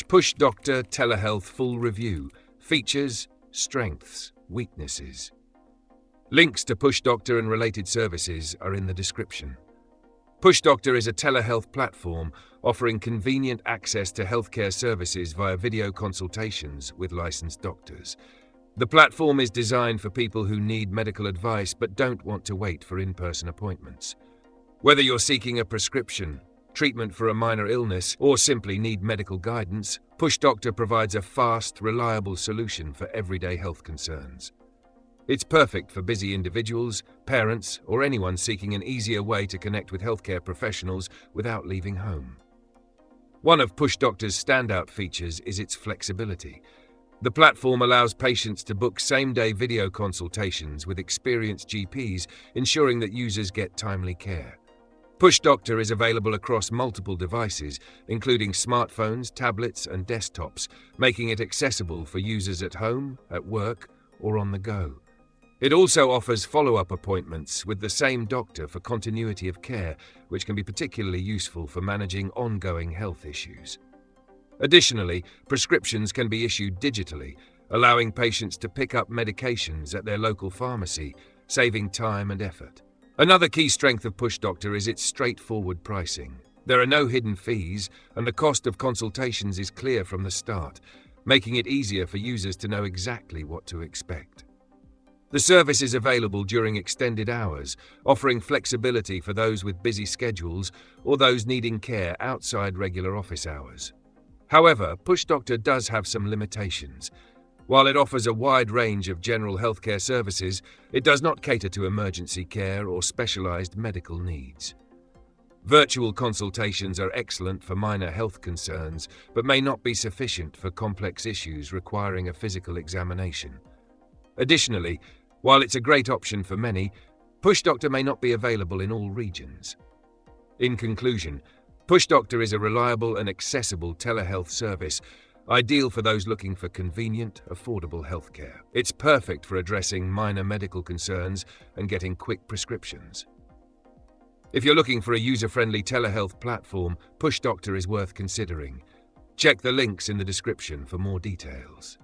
Push Doctor Telehealth Full Review. Features, strengths, weaknesses. Links to Push Doctor and related services are in the description. Push Doctor is a telehealth platform offering convenient access to healthcare services via video consultations with licensed doctors. The platform is designed for people who need medical advice but don't want to wait for in-person appointments. Whether you're seeking a prescription, treatment for a minor illness, or simply need medical guidance, Push Doctor provides a fast, reliable solution for everyday health concerns. It's perfect for busy individuals, parents, or anyone seeking an easier way to connect with healthcare professionals without leaving home. One of Push Doctor's standout features is its flexibility. The platform allows patients to book same-day video consultations with experienced GPs, ensuring that users get timely care. Push Doctor is available across multiple devices, including smartphones, tablets, and desktops, making it accessible for users at home, at work, or on the go. It also offers follow-up appointments with the same doctor for continuity of care, which can be particularly useful for managing ongoing health issues. Additionally, prescriptions can be issued digitally, allowing patients to pick up medications at their local pharmacy, saving time and effort. Another key strength of Push Doctor is its straightforward pricing. There are no hidden fees, and the cost of consultations is clear from the start, making it easier for users to know exactly what to expect. The service is available during extended hours, offering flexibility for those with busy schedules or those needing care outside regular office hours. However, Push Doctor does have some limitations. While it offers a wide range of general healthcare services, it does not cater to emergency care or specialized medical needs. Virtual consultations are excellent for minor health concerns, but may not be sufficient for complex issues requiring a physical examination. Additionally, while it's a great option for many, Push Doctor may not be available in all regions. In conclusion, Push Doctor is a reliable and accessible telehealth service, ideal for those looking for convenient, affordable healthcare. It's perfect for addressing minor medical concerns and getting quick prescriptions. If you're looking for a user-friendly telehealth platform, Push Doctor is worth considering. Check the links in the description for more details.